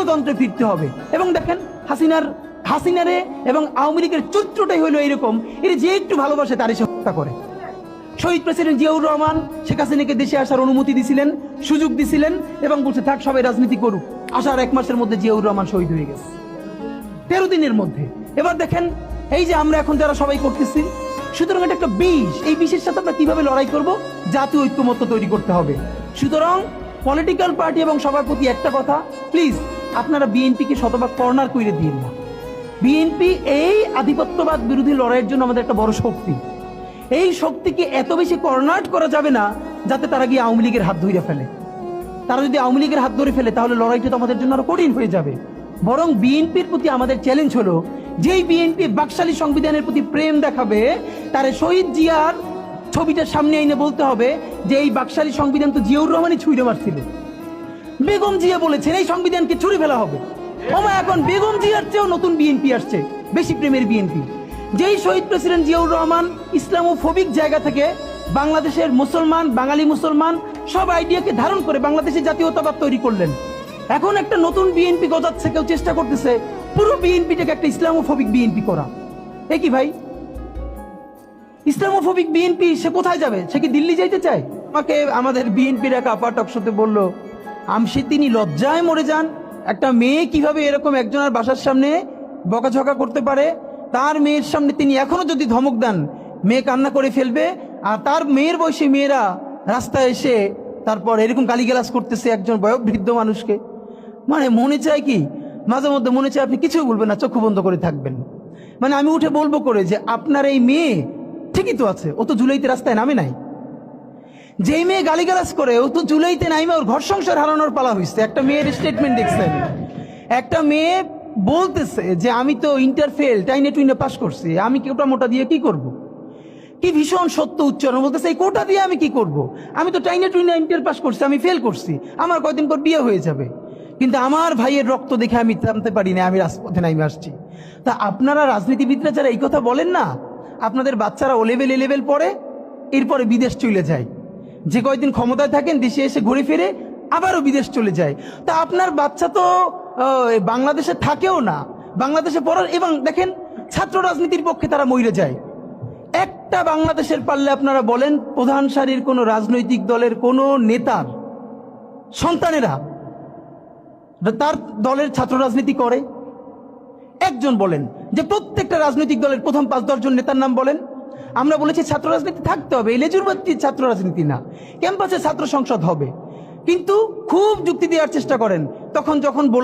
গণতন্ত্রে ফিরতে হবে। এবং দেখেন হাসিনারে এবং আওয়ামী লীগের চরিত্রটাই হলো এরকম, এর যে একটু ভালোবাসে তারই সে হত্যা করে। শহীদ প্রেসিডেন্ট জিয়াউর রহমান শেখ হাসিনাকে দেশে আসার অনুমতি দিছিলেন, সুযোগ দিছিলেন এবং বলছে থাক সবাই রাজনীতি করুক। আসার 1 মাসের মধ্যে জিয়াউর রহমান শহীদ হয়ে গেছে, 13 দিনের মধ্যে। এবার দেখেন এই যে আমরা এখন যারা সবাই করতেছি, সুতরাং এটা একটা বিষ। এই বিষের সাথে আমরা কিভাবে লড়াই করব? জাতীয় ঐক্যমত্য তৈরি করতে হবে। সুতরাং পলিটিক্যাল পার্টি এবং সবার প্রতি একটা কথা, প্লিজ আপনারা বিএনপিকে শতভাগ কর্নার করে দিন না। বিএনপি এই আধিপত্যবাদ বিরোধী লড়াইয়ের জন্য আমাদের একটা বড় শক্তি। এই শক্তিকে এত বেশি কর্নার করা যাবে না যাতে তারা গিয়ে আওয়ামী লীগের হাত ধরে ফেলে। তারা যদি আওয়ামী লীগের হাত ধরে ফেলে তাহলে লড়াইটা তো আমাদের জন্য আরো কঠিন হয়ে যাবে। বরং বিএনপির প্রতি আমাদের চ্যালেঞ্জ হলো, যেই বিএনপি বাকশালী সংবিধানের প্রতি প্রেম দেখাবে, তার শহীদ জিয়ার ছবিটার সামনে এনে বলতে হবে যে এই বাকশালী সংবিধান তো জিয়াউর রহমানই ছুঁড়ে মারছিল। বেগম জিয়া বলেছেন এই সংবিধানকে ছুঁড়ে ফেলা হবে। এখন বেগম জিয়ার চেয়েও নতুন বিএনপি আসছে, বেশি প্রেমের বিএনপি। যেই শহীদ প্রেসিডেন্ট জিয়াউর রহমান ইসলামোফোবিক জায়গা থেকে বাংলাদেশের মুসলমান, বাঙালি মুসলমান সব আইডিয়াকে ধারণ করে বাংলাদেশের জাতীয়তাবাদ তৈরি করলেন। এখন একটা নতুন বিএনপি গজাচ্ছে, কেউ চেষ্টা করতেছে পুরো বিএনপিটাকে একটা ইসলামোফোবিক বিএনপি করা। এ কি ভাই, ইসলামোফোবিক বিএনপি সে কোথায় যাবে? সে কি দিল্লি যাইতে চায়? আমাকে আমাদের বিএনপির এক আপা টকশোতে বলল, আমসি তিনি লজ্জায় মরে যান। একটা মেয়ে কিভাবে এরকম একজনের বাসার সামনে বকাঝকা করতে পারে? তার মেয়ের সামনে তিনি এখনো যদি ধমক দেন, মেয়ে কান্না করে ফেলবে। আর তার মেয়ের বয়সী মেয়েরা রাস্তায় এসে তারপর এরকম গালিগালাজ করতেছে একজন বয়োবৃদ্ধ মানুষকে। মানে মনে চায় কি, মাঝে মধ্যে মনে চায় আপনি কিছু বলবেন না, চক্ষু বন্ধ করে থাকবেন। মানে আমি উঠে বলবো করে যে আপনার এই মেয়ে ঠিকই তো আছে, ও তো জুলাইতে রাস্তায় নামে নাই। যেই মেয়ে গালিগালাজ করে ও তো জুলাইতে নামে ওর ঘর সংসার হারানোর পালা হয়েছে। একটা মেয়ের স্টেটমেন্ট দেখছেন, একটা মেয়ে বলতেছে যে আমি তো ইন্টার ফেল, টাইনে টুইনে পাস করছি, আমি কোটা মোটা দিয়ে কি করব? কি ভীষণ সত্য উচ্চারণ, বলতেছে এই কোটা দিয়ে আমি কি করব? আমি তো টাইনে টুইনে ইন্টার পাস করছি, আমি ফেল করছি, আমার কয়দিন পর বিয়ে হয়ে যাবে। কিন্তু আমার ভাইয়ের রক্ত দেখে আমি থামতে পারি না, আমি রাজপথে নামে আসছি। তা আপনারা রাজনীতিবিদরা যারা এই কথা বলেন না, আপনাদের বাচ্চারা ও লেভেল এ লেভেল পড়ে, এরপরে বিদেশ চলে যায়। যে কয়দিন ক্ষমতায় থাকেন দেশে এসে ঘুরে ফিরে আবারও বিদেশ চলে যায়। তা আপনার বাচ্চা তো বাংলাদেশে থাকেও না, বাংলাদেশে পড়ার। এবং দেখেন ছাত্র রাজনীতির পক্ষে তারা মরে যায়। একটা বাংলাদেশের পারলে আপনারা বলেন প্রধান সারির কোন রাজনৈতিক দলের কোন নেতার সন্তানেরা তার দলের ছাত্র রাজনীতি করে? একজন বলেন যে প্রত্যেকটা রাজনৈতিক দলের প্রথম 5-10 জন নেতার নাম বলেন। আমরা বলেছি ছাত্র রাজনীতি থাকতে হবে, লেজুরবাদী ছাত্র রাজনীতি না, ক্যাম্পাসে ছাত্র সংসদ হবে। কিন্তু খুব যুক্তি দেওয়ার চেষ্টা করেন, তখন যখন বললাম